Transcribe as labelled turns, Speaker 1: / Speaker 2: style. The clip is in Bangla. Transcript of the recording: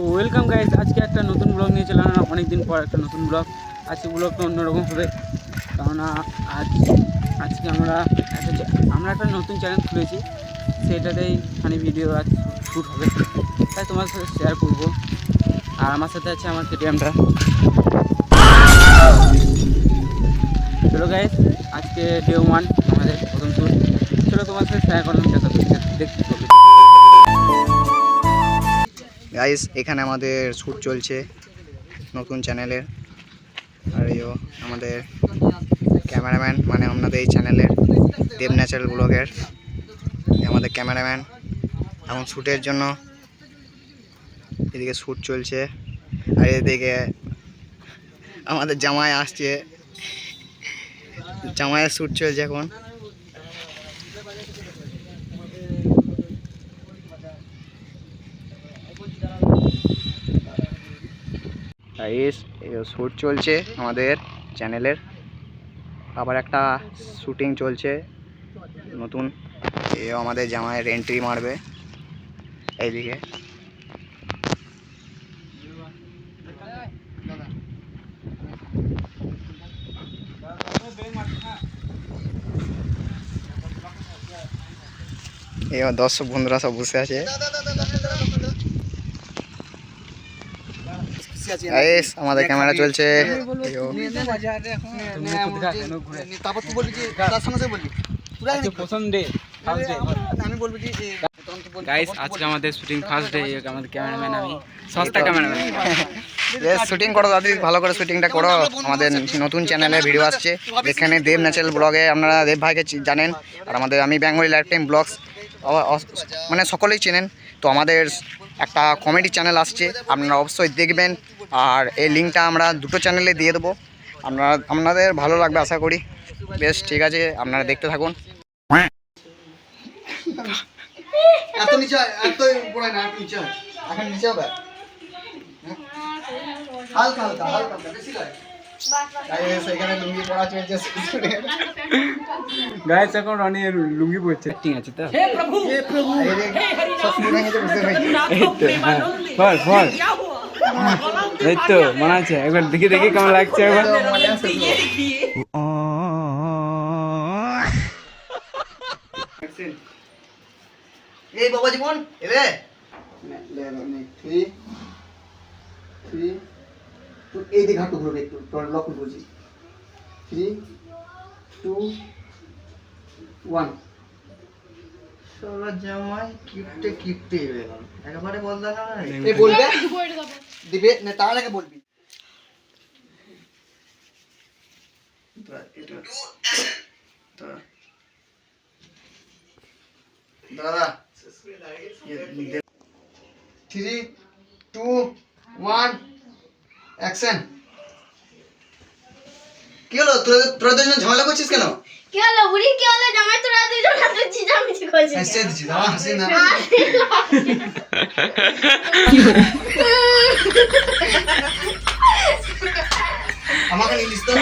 Speaker 1: ওয়েলকাম গাইস, আজকে একটা নতুন ব্লগ নিয়ে চলে আসলাম। অনেকদিন পর একটা নতুন ব্লগ। আজকে ব্লগটা অন্যরকম হবে, কেননা আজকে আমরা একটা নতুন চ্যানেল খুলেছি, সেটাতেই ফানি ভিডিও আজ শ্যুট হবে, তাই তোমার সাথে শেয়ার করবো। আর আমার সাথে আছে আমার কেটিএমটা। চলো গাইস, আজকে ডে 1 আমাদের প্রথম শ্যুট। চলো তোমার সাথে শেয়ার করলাম, দেখতে হবে।
Speaker 2: গাইস, এখানে আমাদের শ্যুট চলছে নতুন চ্যানেলের। আর আমাদের ক্যামেরাম্যান, মানে আমাদের এই চ্যানেলের দেব ন্যাচারাল ব্লগের আমাদের ক্যামেরাম্যান এখন শ্যুটের জন্য এদিকে শ্যুট চলছে। আর এদিকে আমাদের জামাই আসছে, জামাইয়ের শ্যুট চলছে এখন। শ্যুট চলছে আমাদের চ্যানেলের, আবার একটা শুটিং চলছে নতুন। আমাদের জামাইয়ের এন্ট্রি মারবে এইদিকে। এবার দর্শক বন্ধুরা সব বসে আছে। আমাদের ক্যামেরা চলছে।
Speaker 1: গাইস, আজকে আমাদের শুটিং ফার্স্ট ডে। আমাদের ক্যামেরাম্যান আমি, সস্তা ক্যামেরাম্যান।
Speaker 2: শুটিং করো দাদি, ভালো করে শুটিংটা করো। আমাদের নতুন চ্যানেলে ভিডিও আসছে, যেখানে দেব ন্যাচারাল ব্লগে আপনারা দেব ভাইকে জানেন। আর আমাদের আমি বেঙ্গলি লাইফ টাইম ব্লগস মানে সকলেই চেনেন। তো আমাদের একটা কমেডি চ্যানেল আসছে, আপনারা অবশ্যই দেখবেন। আর এই লিঙ্কটা আমরা দুটো চ্যানেলে দিয়ে দেবো, আপনাদের ভালো লাগবে আশা করি। বেশ, ঠিক আছে, আপনারা দেখতে থাকুন। এত নিচে, এত উপরে না, নিচে এখন নিচে হবে হালকা হালকা হালকা, বেশি নয়। এখানে লুঙ্গি পরা চলছে।
Speaker 1: গাইস, এখন রনি লুঙ্গি পরছে, ঠিক আছে তো? হে প্রভু, হে প্রভু,
Speaker 2: সব শুনে গেছে, বুঝতে পারছি।
Speaker 1: বল বল, এই তো মনে আছে। একবার দেখি দেখি কেমন লাগছে একবার।
Speaker 2: এই বাবা জীবন এলে 3 তো এই দিকে হাঁটু ঘুরবে একটু, তোর লক্ষ্য করছি। 3 2 1। সবার জামাই কিপটে হয়ে গেল একেবারে। বল দেখা না, এই বলবে দিবে না, তার আগে বলবি। দাদা 3 2 1 অ্যাকশন। কি হলো, তোরা দুজন ঝামেলা করছিস কেন?
Speaker 3: কি হলো বুড়ি, কি হলো? জামাই তোরা দুজন হাতে চিচামিচি করছিস।
Speaker 2: হাসিয়ে দিচ্ছিস, হাসি না। আমাকে ইংলিশ তো